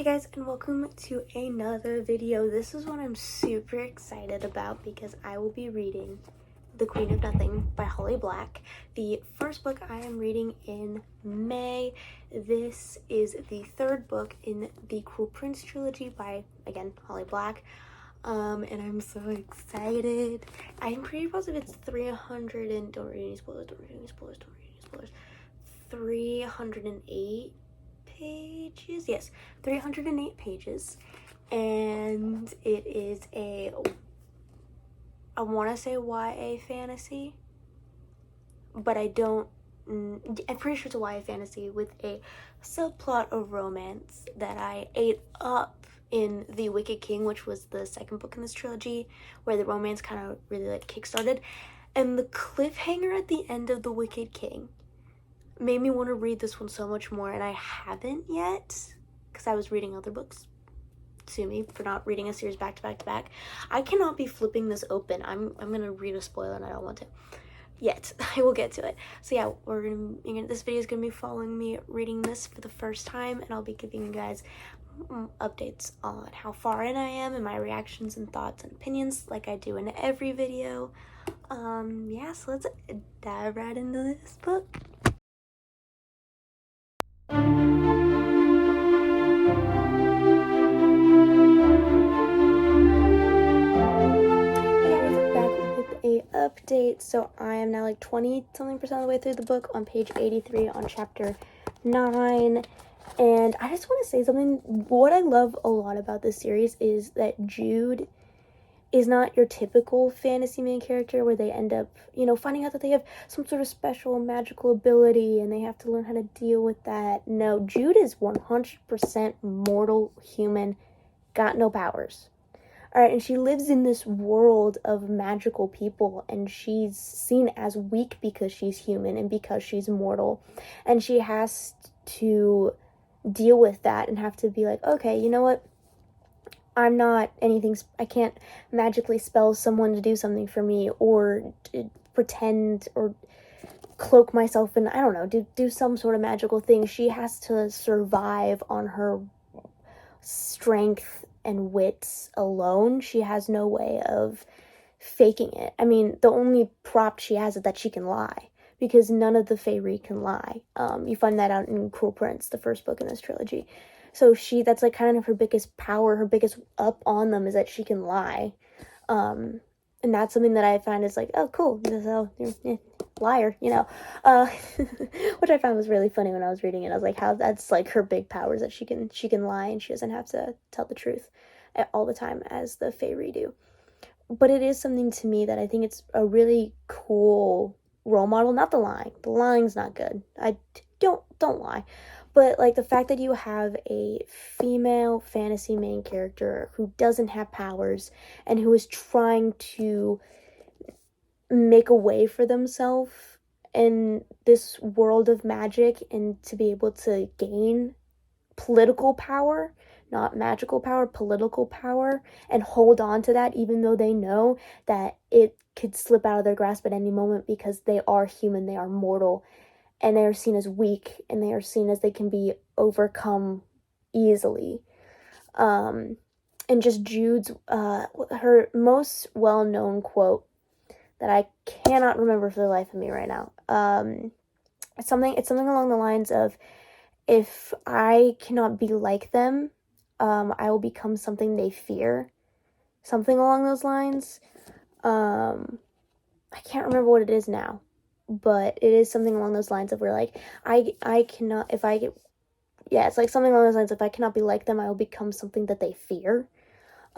guys, and welcome to another video. This is one I'm super excited about because I will be reading The Queen of Nothing by Holly Black, the first book I am reading in May. This is the third book in the Cruel Prince trilogy by, again, Holly Black. And I'm so excited. I'm pretty positive it's 300 and don't read any spoilers, 308 pages. Yes, 308 pages, and it is I want to say YA fantasy, but I'm pretty sure it's a YA fantasy with a subplot of romance that I ate up in The Wicked King, which was the second book in this trilogy, where the romance kind of really kickstarted, and the cliffhanger at the end of The Wicked King made me want to read this one so much more, and I haven't yet because I was reading other books. Sue me for not reading a series back to back to back. I cannot be flipping this open. I'm gonna read a spoiler and I don't want to yet. I will get to it. So yeah, this video is gonna be following me reading this for the first time, and I'll be giving you guys updates on how far in I am and my reactions and thoughts and opinions like I do in every video. Yeah, so let's dive right into this book. Update. So I am now 20-something% of the way through the book, on page 83 on chapter 9, and I just want to say something. What I love a lot about this series is that Jude is not your typical fantasy main character where they end up, finding out that they have some sort of special magical ability and they have to learn how to deal with that. No, Jude is 100% mortal human, got no powers. Alright, and she lives in this world of magical people, and she's seen as weak because she's human and because she's mortal. And she has to deal with that and have to be like, okay, you know what? I'm not anything, I can't magically spell someone to do something for me, or pretend or cloak myself and, I don't know, do some sort of magical thing. She has to survive on her strength and wits alone. She has no way of faking it. I mean, the only prop she has is that she can lie, because none of the Feyre can lie. You find that out in Cruel Prince, the first book in this trilogy. So that's kind of her biggest power, her biggest up on them, is that she can lie. And that's something that I find is oh, cool, liar, which I found was really funny when I was reading it. I was like, how that's her big power is that she can lie and she doesn't have to tell the truth all the time as the Feyre do. But it is something to me that I think it's a really cool role model. Not the lying. The lying's not good. I don't lie. But the fact that you have a female fantasy main character who doesn't have powers and who is trying to make a way for themselves in this world of magic, and to be able to gain political power, not magical power, political power, and hold on to that even though they know that it could slip out of their grasp at any moment, because they are human, they are mortal, and they are seen as weak, and they are seen as they can be overcome easily. And just Jude's, her most well-known quote that I cannot remember for the life of me right now. It's something along the lines of, if I cannot be like them, I will become something they fear. Something along those lines. I can't remember what it is now, but it is something along those lines of where I cannot, it's something along those lines. If I cannot be like them, I will become something that they fear.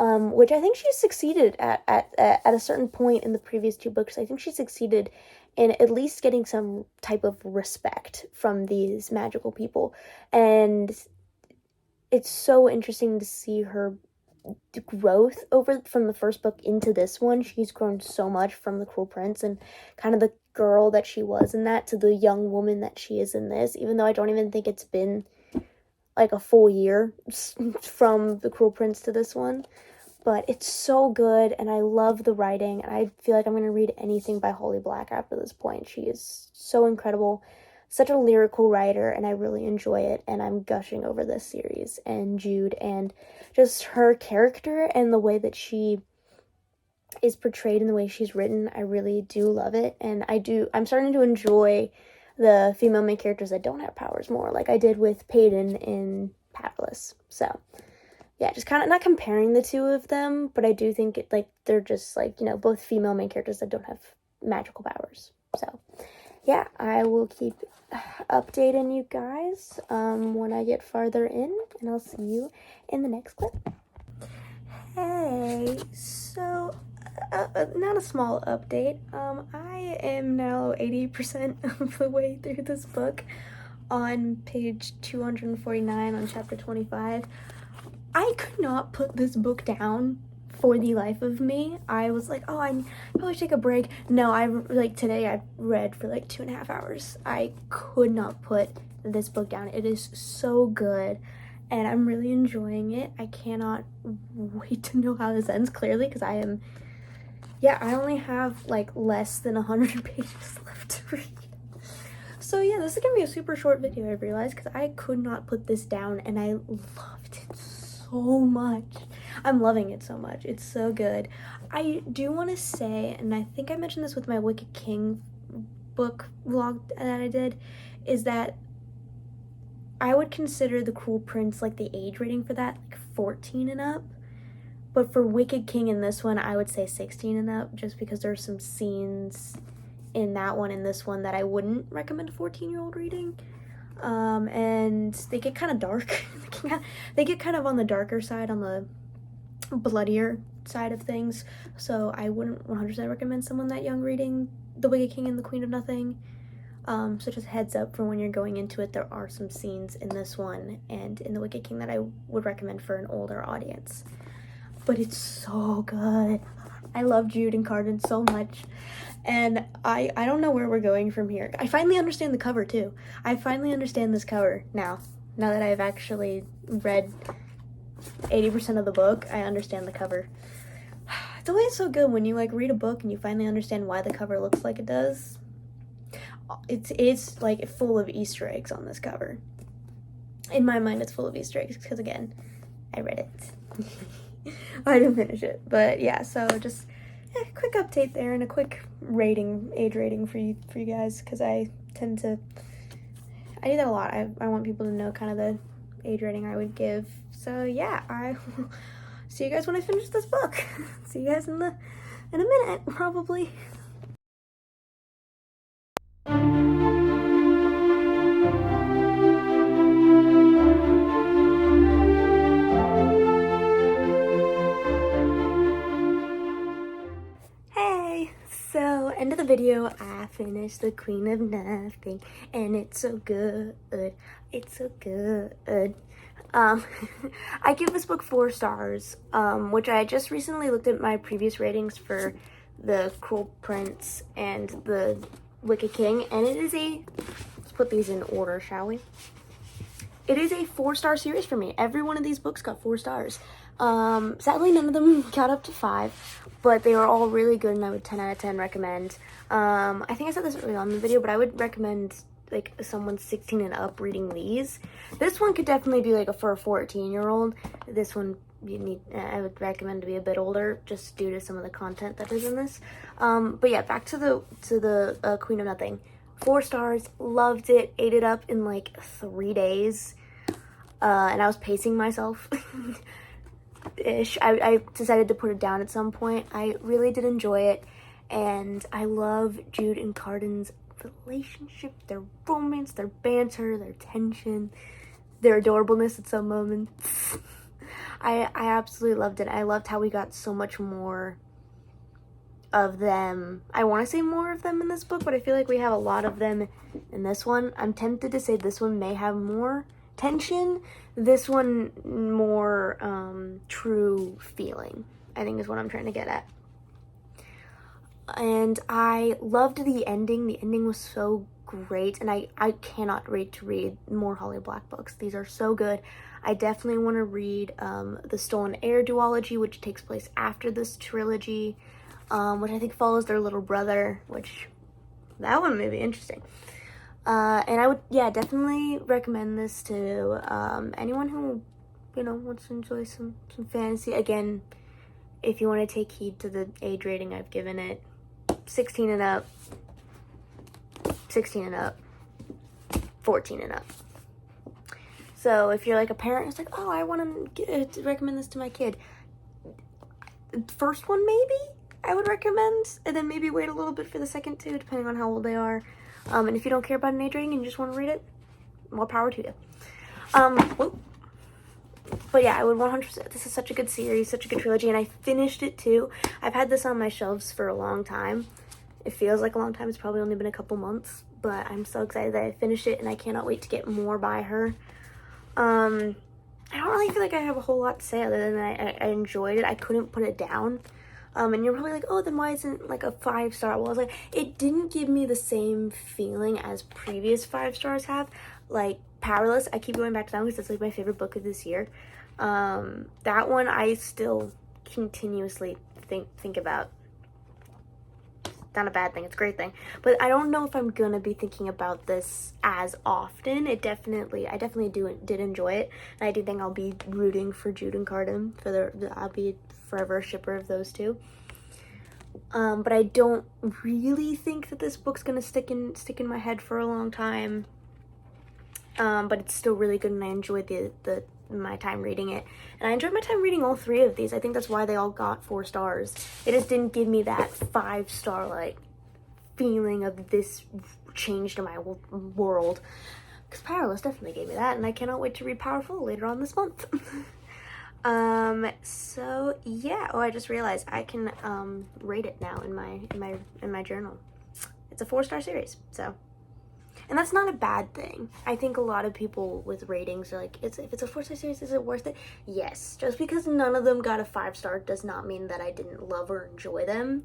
Which I think she succeeded at a certain point in the previous two books. I think she succeeded in at least getting some type of respect from these magical people. And it's so interesting to see her growth from the first book into this one. She's grown so much from the Cruel Prince and kind of the girl that she was in that to the young woman that she is in this, even though I don't even think it's been a full year from the Cruel Prince to this one. But it's so good, and I love the writing, and I feel like I'm going to read anything by Holly Black after this point. She is so incredible. such a lyrical writer, and I really enjoy it, and I'm gushing over this series and Jude and just her character and the way that she is portrayed and the way she's written. I really do love it, and I'm starting to enjoy the female main characters that don't have powers more, like I did with Peyton in Palace. So yeah, just kind of not comparing the two of them, but I do think they're just both female main characters that don't have magical powers. So yeah, I will keep updating you guys when I get farther in, and I'll see you in the next clip. Hey, so not a small update. I am now 80% of the way through this book on page 249 on chapter 25. I could not put this book down for the life of me. I was like, oh, I probably take a break. No, today I read for 2.5 hours. I could not put this book down. It is so good, and I'm really enjoying it. I cannot wait to know how this ends, clearly, because I only have less than 100 pages left to read. So yeah, this is gonna be a super short video, I realized, because I could not put this down, and I loved it so much. I'm loving it so much. It's so good. I do want to say, and I think I mentioned this with my Wicked King book vlog that I did, is that I would consider The Cruel Prince, the age rating for that, 14 and up. But for Wicked King in this one, I would say 16 and up, just because there's some scenes in that one and this one that I wouldn't recommend a 14-year-old reading. And they get kind of dark. They get kind of on the darker side, on the bloodier side of things. So I wouldn't 100% recommend someone that young reading The Wicked King and The Queen of Nothing. So just a heads up for when you're going into it, there are some scenes in this one and in The Wicked King that I would recommend for an older audience. But it's so good. I love Jude and Cardan so much. And I don't know where we're going from here. I finally understand the cover too. I finally understand this cover now that I've actually read 80% of the book. I understand the cover. It's always so good when you read a book and you finally understand why the cover looks like it does. It's full of Easter eggs on this cover. In my mind, it's full of Easter eggs because, again, I read it. I didn't finish it, but yeah, so just a quick update there and a quick age rating for you guys, because I do that a lot. I want people to know kind of the age rating I would give. So yeah, I will see you guys when I finish this book. See you guys in a minute, probably. End of the video, I finished The Queen of Nothing, and it's so good. It's so good. I give this book 4 stars, which I just recently looked at my previous ratings for The Cruel Prince and The Wicked King, and it is let's put these in order, shall we? It is a 4-star series for me. Every one of these books got 4 stars. Sadly, none of them got up to 5, but they were all really good, and I would 10 out of 10 recommend. I think I said this earlier on in the video, but I would recommend someone 16 and up reading these. This one could definitely be for a 14-year-old. This one I would recommend to be a bit older, just due to some of the content that is in this. But yeah, back to the Queen of Nothing. 4 stars, loved it, ate it up in 3 days, and I was pacing myself. I decided to put it down at some point. I really did enjoy it, and I love Jude and Cardan's relationship, their romance, their banter, their tension, their adorableness at some moments. I absolutely loved it. I loved how we got so much more of them. I want to say more of them in this book, but I feel like we have a lot of them in this one. I'm tempted to say this one may have more tension, this one more true feeling, I think is what I'm trying to get at. And I loved the ending. The ending was so great, and I cannot wait to read more Holly Black books. These are so good. I definitely want to read the Stolen Heir duology, which takes place after this trilogy, which I think follows their little brother, which that one may be interesting. And I would, yeah, definitely recommend this to anyone who, you know, wants to enjoy some fantasy. Again, if you want to take heed to the age rating I've given it, 16 and up, 16 and up, 14 and up. So if you're like a parent who's like, oh, I want to recommend this to my kid, first one maybe I would recommend, and then maybe wait a little bit for the second two, depending on how old they are. And if you don't care about an age rating and you just want to read it, more power to you. But yeah, I would 100%. This is such a good series, such a good trilogy, and I finished it too. I've had this on my shelves for a long time. It feels like a long time. It's probably only been a couple months, but I'm so excited that I finished it, and I cannot wait to get more by her. I don't really feel like I have a whole lot to say other than I enjoyed it. I couldn't put it down. And you're probably like, oh, then why isn't like a 5-star? Well, I was like, it didn't give me the same feeling as previous 5 stars have. Like Powerless, I keep going back to that one because that's like my favorite book of this year. That one I still continuously think about. Not a bad thing, it's a great thing, but I don't know if I'm gonna be thinking about this as often. I definitely did enjoy it, and I do think I'll be rooting for Jude and Carden for I'll be forever a shipper of those two. But I don't really think that this book's gonna stick in my head for a long time. But it's still really good, and I enjoyed my time reading it, and I enjoyed my time reading all 3 of these. I think that's why they all got 4 stars. It just didn't give me that 5-star like feeling of this changed my world, because Powerless definitely gave me that, and I cannot wait to read Powerful later on this month. So yeah, oh, I just realized I can rate it now in my journal. It's a 4-star series, so. And that's not a bad thing. I think a lot of people with ratings are like, if it's a 4-star series, is it worth it? Yes. Just because none of them got a 5-star does not mean that I didn't love or enjoy them.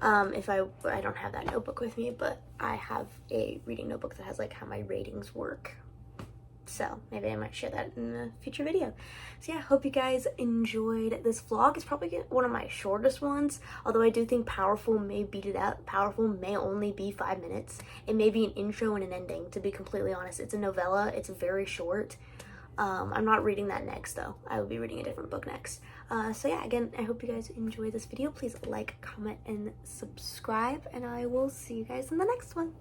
If I don't have that notebook with me, but I have a reading notebook that has like how my ratings work. So maybe I might share that in a future video. So yeah, hope you guys enjoyed this vlog. It's probably one of my shortest ones, although I do think Powerful may beat it out. Powerful may only be 5 minutes. It may be an intro and an ending, to be completely honest. It's a novella. It's very short. I'm not reading that next though. I will be reading a different book next. So yeah, again, I hope you guys enjoyed this video. Please like, comment, and subscribe, and I will see you guys in the next one.